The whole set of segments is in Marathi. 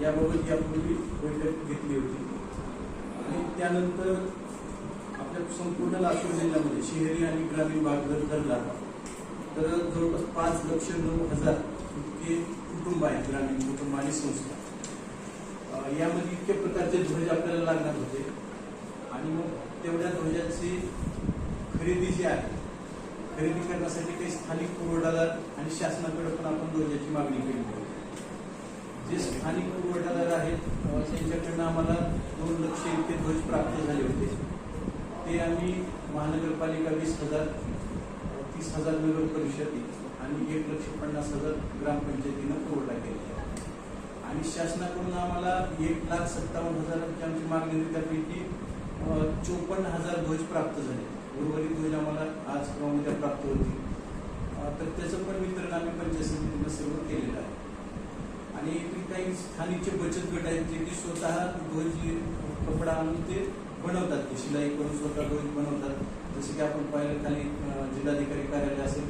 याबाबत यापूर्वी बैठक घेतली होती आणि त्यानंतर आपल्या संपूर्ण लातूर जिल्ह्यामध्ये शहरी आणि ग्रामीण भाग जर धरला तर जवळपास 5,09,000 इतके कुटुंब आहेत, ग्रामीण कुटुंब आणि संस्था. यामध्ये इतके प्रकारचे ध्वज आपल्याला लागणार होते आणि मग तेवढ्या ध्वजाची खरेदी जी आहे, खरेदी करण्यासाठी काही स्थानिक पुरवठादार आणि शासनाकडे पण आपण ध्वजाची मागणी केली होती. जे स्थानिक पुरवठादार आहेत त्यांच्याकडनं आम्हाला 2 लक्ष इतके ध्वज प्राप्त झाले होते. ते आम्ही महानगरपालिका 20,000, 30,000 नगर परिषद आणि 1,50,000 ग्रामपंचायतीनं पुरवठा केला आणि शासनाकडून आम्हाला 1,57,000 आमची मागणी होती. त्यापैकी 54,000 ध्वज प्राप्त झाले. उर्वरित ध्वज आम्हाला आज किंवा उद्या प्राप्त होतील. तर त्याचं पण वितरण आम्ही पंचायत समितीनं सर्व केलेलं आहे. आणि काही स्थानिकचे बचत गट आहेत जे की स्वतः ध्वज कपडा आणून ते बनवतात, ते शिलाई करून स्वतः ध्वज बनवतात. जसे की आपण पाहिलं खाली जिल्हाधिकारी कार्यालय असेल,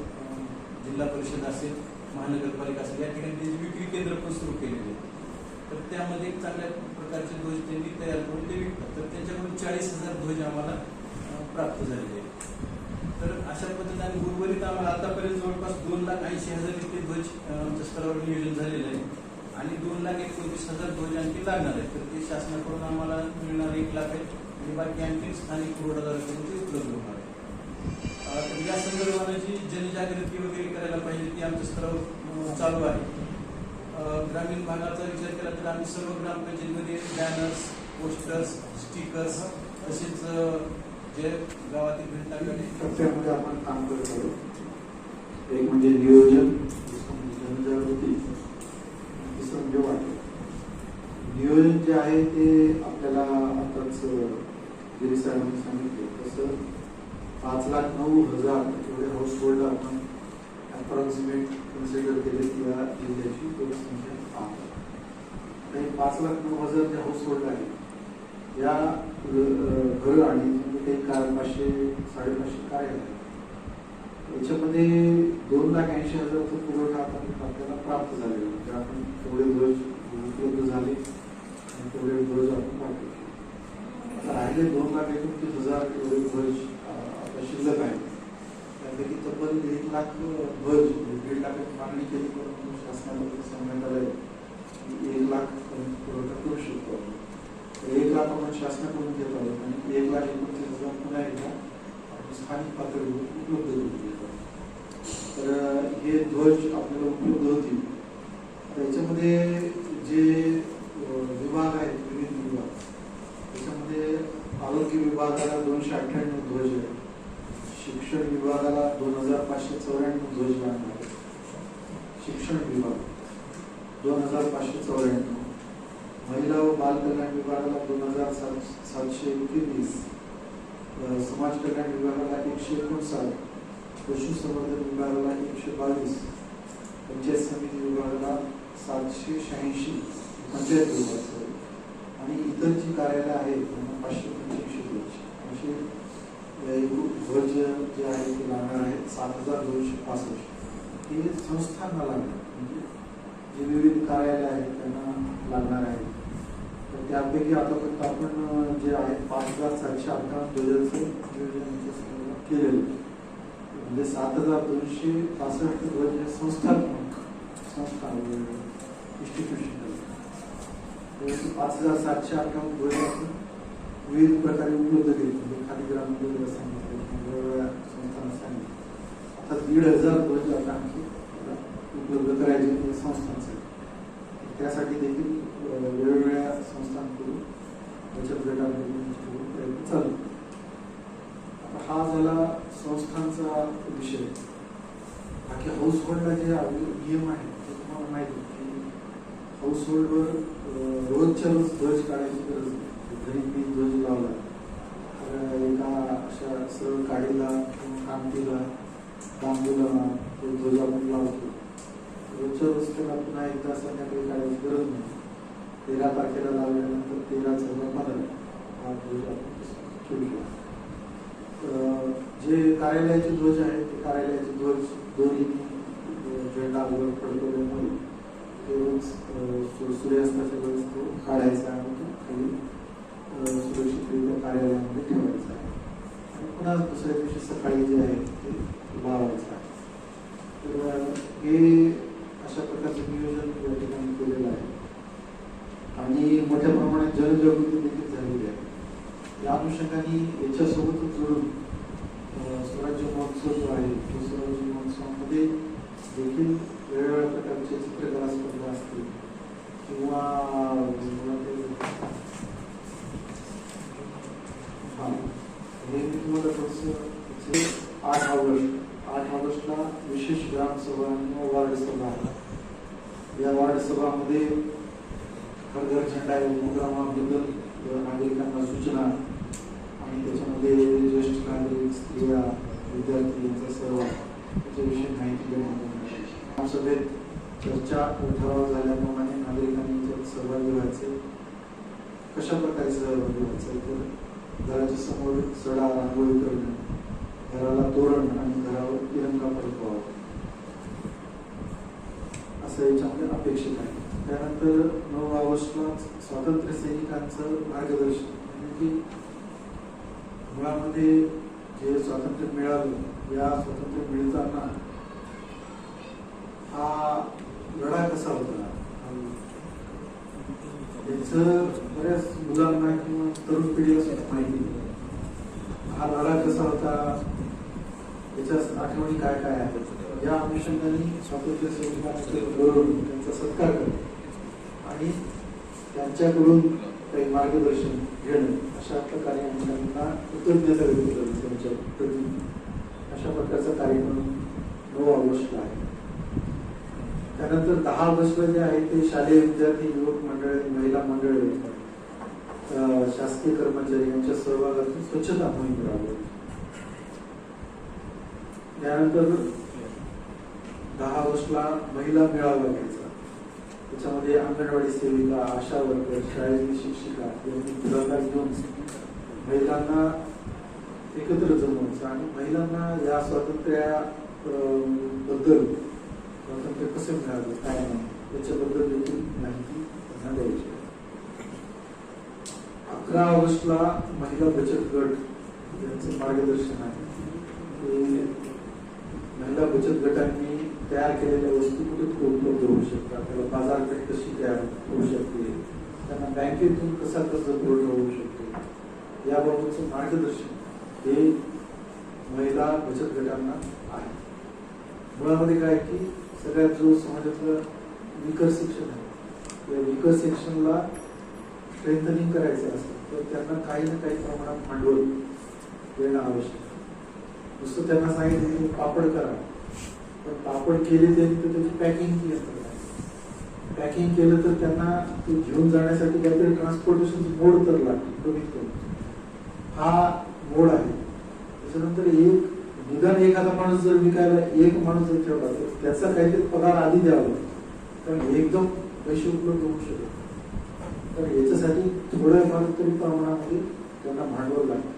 जिल्हा परिषद असेल, महानगरपालिका असेल, या ठिकाणी त्याची विक्री केंद्र पण सुरू केलेले आहे. तर त्यामध्ये चांगल्या प्रकारचे ध्वज त्यांनी तयार करून ते विकतात. तर त्यांच्याकडून 40,000 ध्वज आम्हाला प्राप्त झालेले आहेत. तर अशा पद्धतीने उर्वरित आम्हाला आतापर्यंत जवळपास 2,80,000 इतके ध्वज आमच्या स्तरावर नियोजन झालेलं आहे आणि 2,29,000 ध्वज आणखी लागणार आहेत. तर ते शासनाकडून आम्हाला मिळणार 1 लाख आहे आणि बाकी आणखी स्थानिक पुरवठादाराकडून ते उपलब्ध होणार आहे. तर या संदर्भाने जी जनजागृती वगैरे करायला पाहिजे ती आमच्या स्तरावर चालू आहे. ग्रामीण भागाचा विचार केला तर आम्ही सर्व ग्रामपंचायतीमध्ये बॅनर्स, पोस्टर्स, स्टिकर्स तसेच जे गावातील टप्प्यामध्ये आपण काम करत आहोत. एक म्हणजे नियोजन, दुसरं म्हणजे जनजागृती, तिसरं म्हणजे वाटप. नियोजन जे आहे ते आपल्याला आताच गिरी साहेबांनी सांगितले तसं 5,09,000 एवढे हाऊस होल्ड आपण अप्रॉक्सिमेट कन्सिडर केले की या जिल्ह्याची लोकसंख्या आहे. काही 5,09,000 जे हाऊस होल्ड आहे या घर आणि काही 500-550 काय आहे याच्यामध्ये 2,80,000 पुरवठा आपल्याला प्राप्त झालेला. म्हणजे आपण तेवढे ध्वज उपलब्ध झाले आणि तेवढे ध्वज आपण वाटले. आता राहिले 2,29,000 एवढे ध्वज आता शिल्लक आहे. त्यापैकी तब्बल 1 लाख ध्वज, 1.5 लाखाची मागणी केली परंतु शासनाला सांगण्यात आलंय की 1 लाख पुरवठा करू शकतो. 1 लाख आपण शासनाकडून घेत आहोत आणि 1,29,000 पुन्हा एकदा आपण स्थानिक पातळीवर उपलब्ध करून देतो. तर हे ध्वज आपल्याला उपलब्ध होतील. याच्यामध्ये जे विभाग आहेत, विविध विभाग, त्याच्यामध्ये आरोग्य विभागाला 298 ध्वज आहेत, शिक्षण विभागाला 2,594 ध्वज लागणार आहेत, शिक्षण विभाग 2,594, महिला व बाल कल्याण विभागाला 2,723, समाज कल्याण विभागाला 159, पशुसंवर्धन विभागाला 122, पंचायत समिती विभागाला 786, पंचायत विभाग आणि इतर जी कार्यालय आहेत त्यांना 585 ध्वज. असे ध्वज जे आहे ते लागणार आहेत. 7,265 हे संस्थांना लागणार, म्हणजे जे विविध कार्यालय आहेत त्यांना लागणार आहेत. तर त्यापैकी आतापर्यंत आपण जे आहे 5,758 ध्वजांचं नियोजन केलेलं, म्हणजे 7,265 ध्वज हे संस्थात्मक संस्था इन्स्टिट्यूशन, 5,758 ध्वज आपण विविध प्रकारे उपलब्ध केले. म्हणजे खाली ग्रामीण सांगितलं, वेगवेगळ्या संस्थांना सांगितलं. आता 1,500 ध्वज आता आणखी उपलब्ध करायचे संस्थांसाठी. त्यासाठी देखील वेगवेगळ्या संस्थांकडून बचत गटांकडून प्रयत्न चालू. हा झाला संस्थांचा विषय. बाकी हाऊस होल्डला जे नियम आहे ते तुम्हाला माहिती आहे की हाऊस होल्डवर रोजच्या रोज ध्वज काढायची गरज नाही. जरी मी ध्वज लावला तर एका अशा सरळ काडीला किंवा कामतीला बांबूला तो ध्वज आपण लावतो. रोजच्या रोज त्याला पुन्हा एकदा संध्याकाळी काढायची गरज नाही. 13 तारखेला लावल्यानंतर 13/14/15 हा ध्वज आपण ठेवू शकतो. जे कार्यालयाचे ध्वज आहेत ते कार्यालयाचे ध्वज दोन्ही झेंडा वर फडकवल्यामुळे ते रोज सूर्यास्ताच्या वेळेस तो काढायचा आणि तो खाली सुरक्षितरित्या कार्यालयामध्ये ठेवायचा आहे आणि पुन्हा दुसऱ्या दिवशी सकाळी जे आहे ते लावायचं आहे. तर हे अशा प्रकारचं नियोजन या ठिकाणी केलेलं आहे आणि मोठ्या प्रमाणात जनजागृती देखील झालेली आहे. या अनुषंगाने याच्यासोबतच जोडून स्वराज्य महोत्सव जो आहे तो स्वराज्य महोत्सवामध्ये देखील वेगवेगळ्या प्रकारचे चित्रकला स्पर्धा असतील किंवा हे मी तुम्हाला थोडंसं 8 ऑगस्टला विशेष ग्रामसभा आणि वार्ड सभा आहे. या वार्ड सभामध्ये हर घर झेंडा उपक्रमाबद्दल नागरिकांना सूचना आणि त्याच्यामध्ये ज्येष्ठ नागरिक, स्त्रिया, विद्यार्थी यांचा सहभाग याच्याविषयी माहिती देण्यात येणार आहे. ग्रामसभेत चर्चा ठराव झाल्याप्रमाणे नागरिकांनी याच्यात सहभागी व्हायचे. कशा प्रकारे सहभागी व्हायचं तर घराच्या समोर सडा रांगोळी करणं, घराला तोरण आणि घरावर तिरंगा फडकवावा असं याच्यामध्ये अपेक्षित आहे. त्यानंतर 9 ऑगस्टला स्वातंत्र्य सैनिकांचं मार्गदर्शन म्हणजे की मुळामध्ये जे स्वातंत्र्य मिळालं, या स्वातंत्र्य मिळताना हा लढा कसा होता याचं बऱ्याच मुलांना किंवा तरुण पिढीला सुद्धा माहिती नाही. हा लढा कसा होता, याच्या आठवणी काय काय आहेत, या अनुषंगाने स्वातंत्र्य सैनिकांकडून त्यांचा सत्कार करणं आणि त्यांच्याकडून काही मार्गदर्शन घेणं अशा प्रकारे आम्ही त्यांना कृतज्ञता व्यक्त करतो त्यांच्या प्रती. अशा प्रकारचा कार्यक्रम 9 ऑगस्टला आहे. त्यानंतर 10 ऑगस्टला जे आहे ते शालेय विद्यार्थी, युवक मंडळ, महिला मंडळ, शासकीय कर्मचारी यांच्या सहभागातून स्वच्छता मोहीम राबवली. त्यानंतर 10 ऑगस्टला महिला मेळावा घ्यायचा. त्याच्यामध्ये अंगणवाडी सेविका, आशा वर्कर, शाळेतील शिक्षिका यांनी पुढाकार घेऊन महिलांना एकत्र जमवायचं आणि महिलांना या स्वातंत्र्याबद्दल, स्वातंत्र्य कसं मिळालं काय नाही याच्याबद्दल देखील माहिती त्यांना द्यायची. 11 ऑगस्टला महिला बचत गट यांचं मार्गदर्शन आहे. महिला बचत गटांनी तयार केलेल्या वस्तू कुठे उपलब्ध होऊ शकतात, त्याला बाजारपेठ कशी तयार होऊ शकते, त्यांना बँकेतून कसा कर्ज पुरवठा होऊ शकतो याबाबतचं मार्गदर्शन हे महिला बचत गटांना आहे. मुळामध्ये काय की सगळ्यात जो समाजातलं विकर सेक्शन आहे, या विकर सेक्शनला स्ट्रेंथनिंग करायचं असेल तर त्यांना काही ना काही प्रमाणात भांडवल देणं आवश्यक. नुसतं त्यांना सांगितलं की पापड करा, पण पापड केले त्यांनी तर त्याची पॅकिंग केली असतं. पॅकिंग केलं तर त्यांना ते घेऊन जाण्यासाठी काहीतरी ट्रान्सपोर्टेशन मोड तर लागते कमीत कमी. हा मोड आहे. त्याच्यानंतर निदान एखादा माणूस जर विकायला एक माणूस जर ठेवला तर त्याचा काहीतरी पगार आधी द्यावा, कारण एकदम पैसे उपलब्ध होऊ शकत. तर याच्यासाठी थोड्या फार तरी प्रमाणामध्ये त्यांना भांडवल लागतं.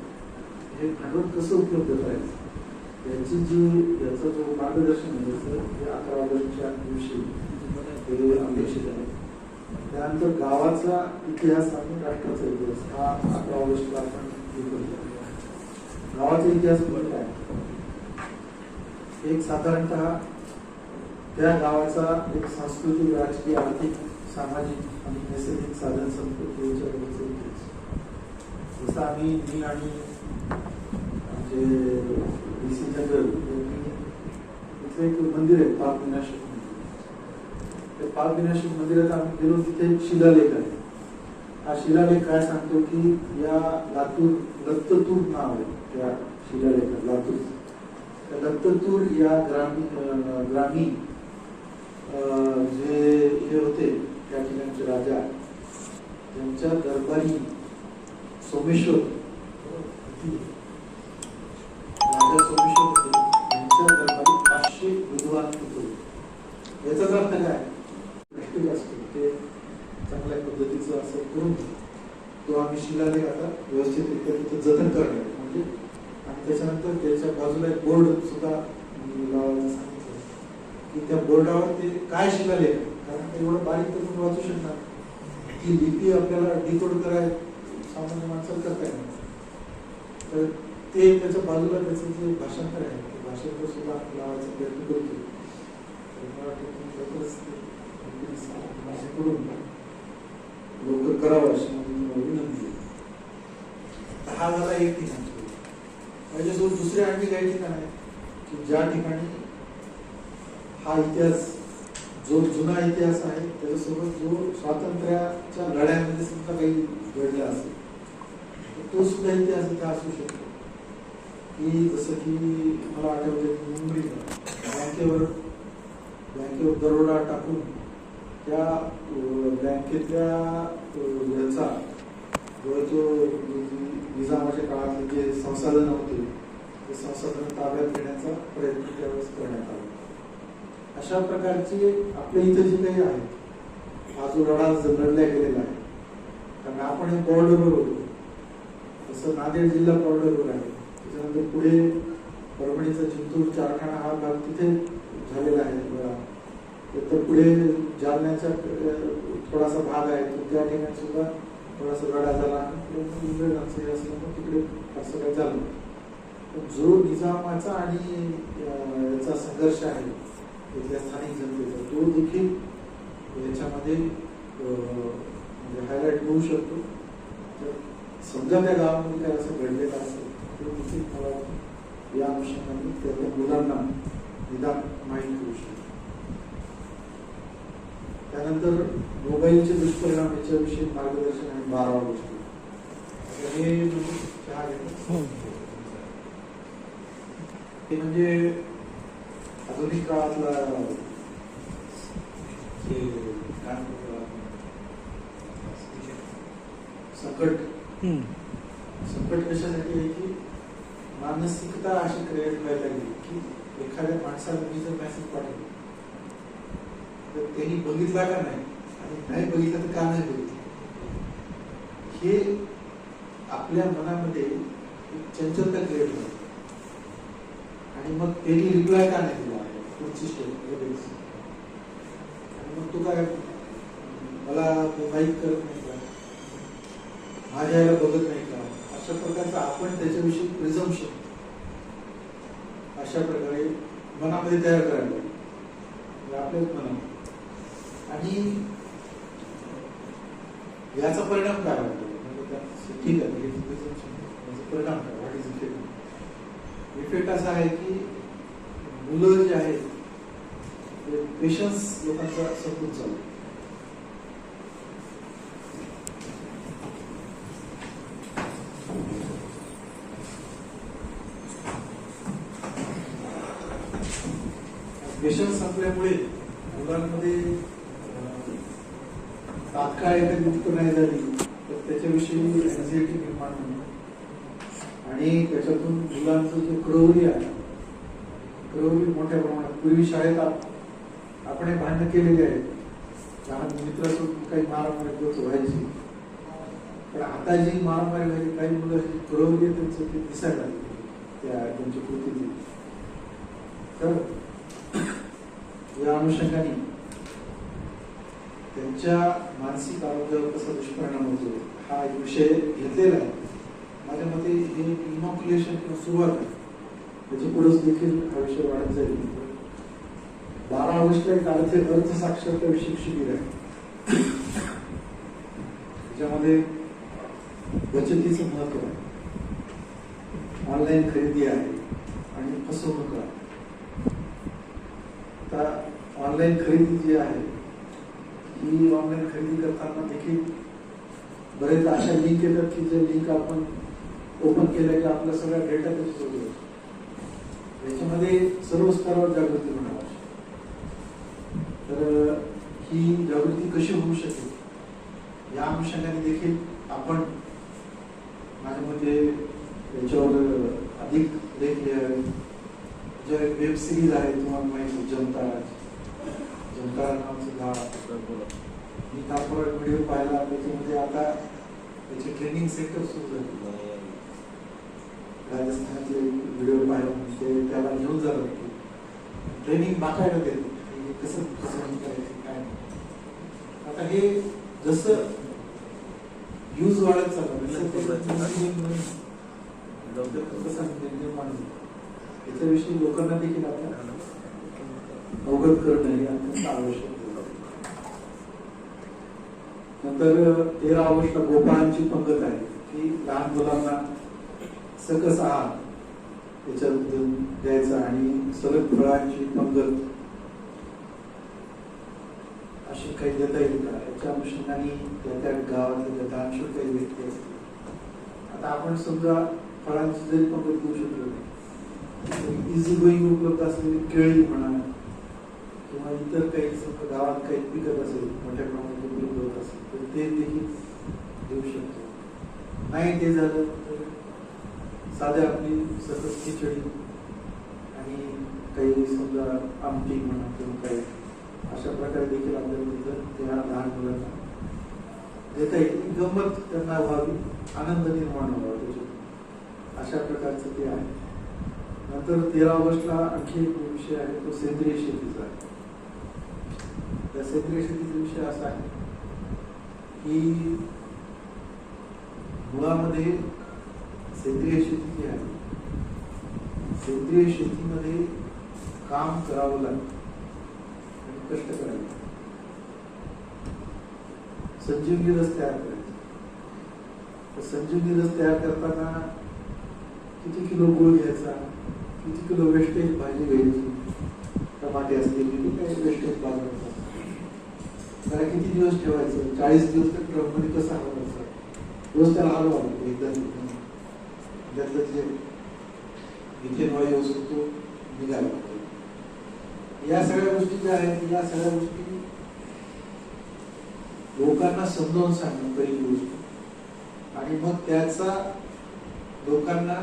हे भांडवल कसं उपलब्ध करायचं याचं जो मार्गदर्शन आहे हे 11 ऑगस्टच्या दिवशी अपेक्षित आहे. त्यानंतर गावाचा इतिहास आणि राष्ट्राचा इतिहास हा 11 ऑगस्टला आपण हे करतो. गावाचा इतिहास म्हणजे काय, एक साधारणतः त्या गावाचा एक सांस्कृतिक, राजकीय, आर्थिक, सामाजिक आणि नैसर्गिक साधन संपत्ती याच्याबद्दलचा इतिहास. जसं मी आणि जे DC जनरल इथलं एक मंदिर आहे पाक विनाशक मंदिर. त्या पाक विनाशक मंदिरात आम्ही गेलो, तिथे एक शिलालेख आहे. हा शिलालेख काय सांगतो की या लातूर, लत्तूर नाव आहे त्या शिलालेखात, लातूर. त्या लत्तूर या ग्रामीण जे हे होते त्या ठिकाणचे राजा, त्यांच्या दरबारी सोमेश्वर राजा सोमेश्वर होते, त्यांच्या दरबारी 500 विद्वान होते. याचाच अर्थ काय, प्रश्न असतो ते चांगल्या पद्धतीचं असं करून तो आम्ही शिलालेख आता व्यवस्थितरित्या तिथं जतन करणार म्हणजे. आणि त्याच्यानंतर त्याच्या बाजूला एक बोर्ड सुद्धा लावायचं सांगितलं की त्या बोर्डावर ते काय शिलालेख कारण ते एवढं बारीक तर तुम्ही वाचू शकणार. ती लिपी आपल्याला डिकोड करायला सामान्य माणसाला करता येणार. तर ते त्याच्या बाजूला त्याचं जे भाषांतर आहे ते भाषांतर सुद्धा लावायचा प्रयत्न करतो. मला वाटतं की लवकरच भाषेकडून लवकर करावं अशी माझी तुम्हाला विनंती आहे. हा झाला एक ठिकाण. माझ्यासोबत दुसरे आणखी काही ठिकाण आहे की ज्या ठिकाणी हा इतिहास जो जुना इतिहास आहे त्याच्यासोबत जो स्वातंत्र्याच्या लढ्यामध्ये सुद्धा काही घडला असेल तो सुद्धा इतिहास इथे असू शकतो. की जसं की मला आठवतं की मुंबईला बँकेवर दरोडा टाकून त्या बँकेतल्या याचा जो निजामाच्या काळातले जे संसाधन होते ते संसाधन ताब्यात घेण्याचा प्रयत्न त्यावेळेस करण्यात आला. अशा प्रकारचे आपल्या इथे जे काही आहे हा जो लढा लढला गेलेला आहे कारण आपण हे बॉर्डरवर होतो. तसं नांदेड जिल्हा बॉर्डरवर आहे. त्याच्यानंतर पुढे परभणीचा जिंतूर कारखाना हा भाग तिथे झालेला आहे. तर पुढे जालन्याचा थोडासा भाग आहे तो त्या ठिकाणी सुद्धा थोडासा लढा झाला आणि तिकडे असं काही झालं. जो निजामाचा आणि याचा संघर्ष आहे तिथल्या स्थानिक जनतेचा तो देखील याच्यामध्ये म्हणजे हायलाइट होऊ शकतो. तर समजा त्या गावामध्ये काय असं घडलेलं असेल तर देखील मला या अनुषंगाने त्या मुलांना निदान माहीत करू शकतो. त्यानंतर मोबाईलचे दुष्परिणाम याच्याविषयी मार्गदर्शन आणि 12 गोष्टी हे म्हणजे आधुनिक काळातला संकट कशासाठी आहे की मानसिकता अशी क्रिएट व्हायला लागली की एखाद्या माणसाला मी जर मेसेज पाठवला तर त्यांनी बघितला का नाही आणि नाही बघितलं तर का नाही बघितलं हे आपल्या मनामध्ये चंचलता क्रिएट होते. आणि मग त्यांनी रिप्लाय का नाही दिला पुढची स्टेप लगेच आणि मग तू काय मला लाईक करत नाही का माझ्या याला बघत नाही का अशा प्रकारचं आपण त्याच्याविषयी प्रिझम्पशन अशा प्रकारे मनामध्ये तयार करायला आपल्याच मनात. आणि याचा परिणाम काय होतो ठीक आहे परिणाम काय व्हॉट इज इफेक्ट. इफेक्ट असा आहे की मुलं जे आहेत पेशन्स लोकांचा संपून चालू. पेशन्स संपल्यामुळे मुलांमध्ये तात्काळ एखादी मुक्त नाही झाली तर त्याच्याविषयी एन्झायटी निर्माण होणे आणि त्याच्यातून मुलांचं जे प्रवृत्ती आहे प्रवृत्ती मोठ्या प्रमाणात पूर्वी शाळेत आपण हे भांडण केलेले आहेत. लहान मित्रासोबत काही मारामारी व्हायची पण आता जी मारामारी व्हायची काही मुलं जी प्रवृत्ती आहे त्यांचं ते दिसायला लागली त्यांची कृती. तर या अनुषंगाने त्यांच्या मानसिक आरोग्यावर कसा दुष्परिणाम होतो हा एक विषय घेतलेला आहे. माझ्या मते हे इनॉक्युलेशन किंवा सुरुवात आहे त्याच्या पुढेच देखील हा विषय वाढत जाईल. 12 ऑगस्टला एक अर्थसाक्षरता विषयक शिबिर आहे त्याच्यामध्ये बचतीचं महत्व आहे, ऑनलाईन खरेदी आहे आणि फसवणूक आहे. आता ऑनलाईन खरेदी जी आहे ही ऑनलाईन खरेदी करताना देखील बरेच अशा लिंक येतात की जे लिंक आपण ओपन केलं की आपला सगळा डेटा त्याच्यात होतो. याच्यामध्ये सर्व स्तरावर जागृती होणं आवश्यक. तर ही जागृती कशी होऊ शकेल या अनुषंगाने देखील आपण माझ्या मते याच्यावर अधिक लेख लिहावे. ज्या वेब सिरीज आहे तुम्हाला माहिती जनता नावाचं गाव मी कालपर्वा व्हिडिओ पाहिला त्याच्यामध्ये आता त्याचे ट्रेनिंग सेंटर सुरू झाले. राजस्थानातले व्हिडिओ पाहिला म्हणजे त्याला घेऊन जातात ट्रेनिंग दाखवायला देतो कसं करायचं काय. आता हे जसं यूज वाढत चाललं याच्याविषयी लोकांना देखील आता अवगत करणं हे अत्यंत आवश्यक आहे. नंतर 13 ऑगस्टला गोपाळांची पंगत आहे की लहान मुलांना सकस आहार त्याच्याबद्दल द्यायचा आणि सलग फळांची पंगत अशी काही देता येईल का याच्या अनुषंगाने त्या गावातल्या दानशूर काही व्यक्ती असतील. आता आपण समजा फळांची जरी पंगत देऊ शकलो नाही, इझी गोईंग उपलब्ध असलेली केळी म्हणा किंवा इतर काही समजा गावात काही पिकत असेल मोठ्या प्रमाणात उपलब्ध होत असेल तर ते देखील देऊ शकतो. नाही ते झालं तर साध्या आपली सकस खिचडी आणि काही समजा आमटी म्हणा किंवा काही अशा प्रकारे देखील आपल्याला तिथं त्या लहान मुलांना देता येईल. गंमत त्यांना व्हावी, आनंद निर्माण व्हावा त्याच्यात, अशा प्रकारचं ते आहे. नंतर 13 ऑगस्टला आणखी एक विषय आहे तो सेंद्रिय शेतीचा आहे. त्या सेंद्रिय शेतीचा विषय असा आहे की मुळामध्ये सेंद्रिय शेती जी आहे, सेंद्रिय शेतीमध्ये काम करावं लागतं, कष्ट करायचे, संजीवनी रस तयार करायचे. संजीवनी रस तयार करताना किती किलो गुळ घ्यायचा, किती किलो वेस्टेज भाजी घ्यायची, टमाटे असतील किती काही वेस्टेज बाजूला, त्याला किती दिवस ठेवायचं, 40 दिवस तर ट्रक मध्ये कसा हलवायचा, रोज त्याला हलवायचं एकदा त्यातलं जे इथेन वायू असतो तो निघाला. या सगळ्या गोष्टी ज्या आहेत या सगळ्या गोष्टी लोकांना समजावून सांगणं पहिली गोष्ट, आणि मग त्याचा लोकांना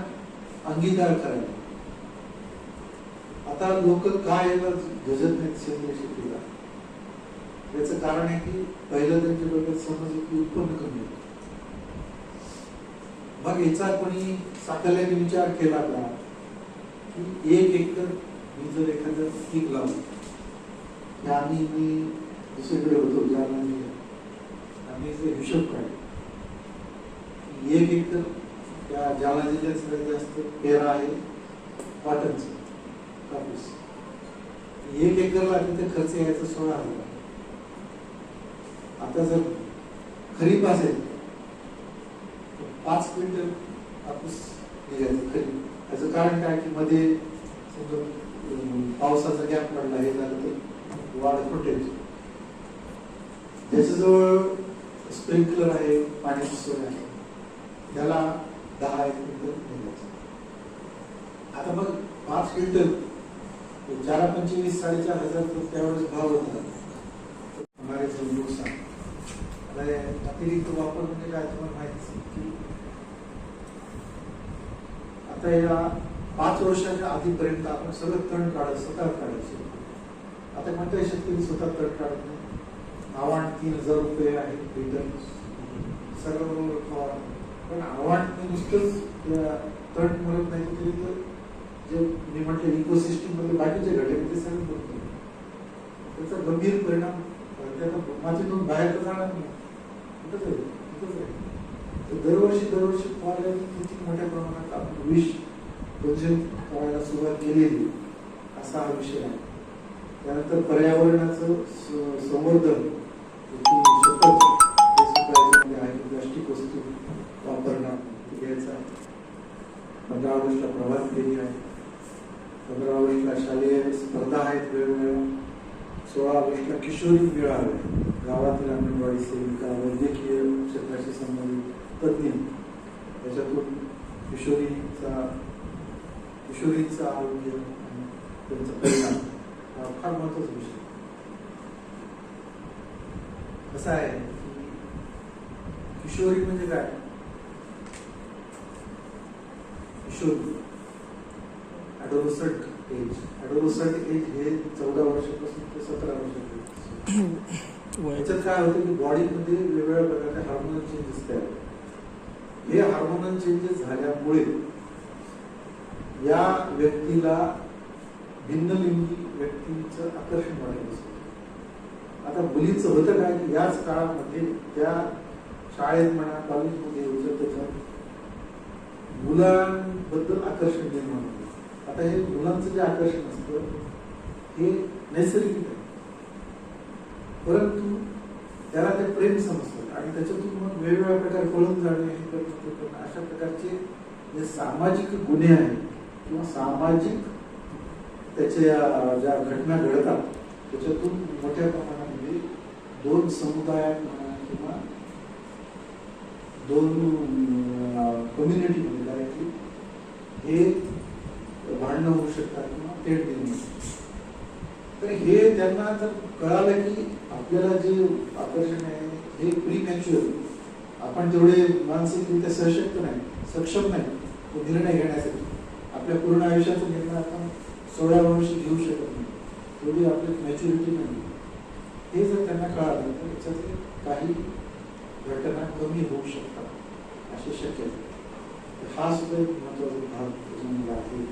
अंगीकार करायला. आता लोक काय याला झजत नाहीत सेंद्रिय शेतीला, याचं कारण आहे की पहिलं त्यांच्या डोक्यात समज की उत्पन्न कमी होतं. मग याचा कोणी साकल्याने विचार केला का की 1 एकर मी जर एखादं पीक लावलं, आम्ही दुसरीकडे होतो ज्यामध्ये आम्ही जे हिशोब काढले 1 एकर त्या जालना जिल्ह्यात सगळ्यात जास्त पेरा आहे कॉटनचं कापूस. 1 एकरला तिथे खर्च यायचा 16,000. आता जर खरीप असेल 5 क्विंटल कापूस निघायचं खरीप. त्याचं कारण काय की मध्ये पावसाचा गॅप पडला, हे झालं तर वाढ फुटेल. ज्याच्याजवळ स्प्रिंकलर आहे, पाण्याची सोय आहे, त्याला 10 क्विंटल निघायचं. आता मग 5 क्विंटल 4-25 4,500 त्यावेळेस भाव होता. हमारे जो नुकसान अतिरिक्त वापर म्हणजे काय तुम्हाला माहिती की आता या 5 वर्षाच्या आधीपर्यंत आपण सगळं तण काढत स्वतः काढायचे. आता कोणत्याही शेतकरी स्वतः तण काढत नाही. आव्हान 3,000 रुपये आहे लिटर सर्व, पण आव्हान नुसतंच तण मिळत नाही तरी तर जे मी म्हटलं इकोसिस्टीम मध्ये बाकीचे घटक ते सगळं करतो. त्याचा गंभीर परिणाम मातीतून बाहेर तर जाणार नाही. दरवर्षी किती मोठ्या प्रमाणात आपण विष कंझ्युम करायला सुरुवात केलेली असा हा विषय आहे. त्यानंतर पर्यावरणाचं संवर्धन प्लास्टिक वस्तू वापरणं घ्यायचा. 15 ऑगस्टला प्रभात फेरी आहे, 15 ऑगस्टला शालेय स्पर्धा आहेत वेगवेगळ्या, 16 ऑगस्टला किशोरी मेळा आहे. गावातील अंगणवाडी सेविका, वैद्यकीय क्षेत्राशी संबंधित तज्ञ त्याच्यातून किशोरीचं आरोग्य आणि त्यांचा परिणाम हा फार महत्वाचा विषय. कसं आहे किशोरी म्हणजे काय, किशोरी ॲडोलसंट एज हे 14 वर्षापासून ते 17 वर्षापर्यंत. याच्यात काय होतं की बॉडीमध्ये वेगवेगळ्या प्रकारचे हार्मोनल चेंजेस तयार होतात. हे हार्मोनल चेंजेस झाल्यामुळे या व्यक्तीला भिन्नलिंगी व्यक्तीचं आकर्षण वाढायला सुरू. आता मुलीचं होतं काय की याच काळामध्ये त्या शाळेत म्हणा कॉलेजमध्ये होतं त्याच्यात मुलांबद्दल आकर्षण निर्माण होतं. आता हे मुलांचं जे आकर्षण असतं हे नैसर्गिक आहे, परंतु त्याला ते प्रेम समजतात आणि त्याच्यातून मग वेगवेगळ्या प्रकारे पळून जाणे हे करणं अशा प्रकारचे जे सामाजिक गुन्हे आहेत किंवा सामाजिक त्याच्या ज्या घटना घडतात त्याच्यातून मोठ्या प्रमाणामध्ये दोन समुदायात म्हणा किंवा दोन कम्युनिटीमध्ये डायरेक्टली हे भांडणं होऊ शकतात किंवा पेट देऊ शकतात. तर हे त्यांना जर कळालं की आपल्याला जे आकर्षण आहे हे प्री मॅच्युअर, आपण तेवढे मानसिकरित्या सशक्त नाही, सक्षम नाही तो निर्णय घेण्यासाठी. आपल्या पूर्ण आयुष्याचा निर्णय आपण 16 वर्षी घेऊ शकत नाही, तेवढी आपली मॅच्युरिटी नाही. हे जर त्यांना कळालं तर याच्यातले काही घटना कमी होऊ शकतात अशी शक्यता. हा सुद्धा एक महत्वाचा भाग त्याच्यामध्ये आहे.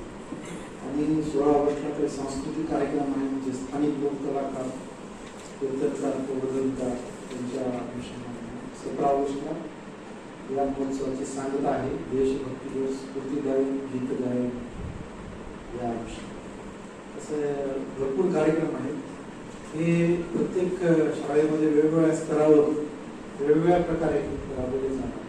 आणि 16 ऑगस्टला काही सांस्कृतिक कार्यक्रम आहे, म्हणजे स्थानिक लोक कलाकार, कीर्तनकार, प्रबोधनकार त्यांच्या अनुषंगाने 17 ऑगस्टला या महोत्सवाची सांगता आहे. देशभक्ती दिवस, स्फूर्ती गायन, गीत गायन या अनुषंगाने असे भरपूर कार्यक्रम आहेत. हे प्रत्येक शाळेमध्ये वेगवेगळ्या स्तरावर वेगवेगळ्या प्रकारे राबवले जाणार.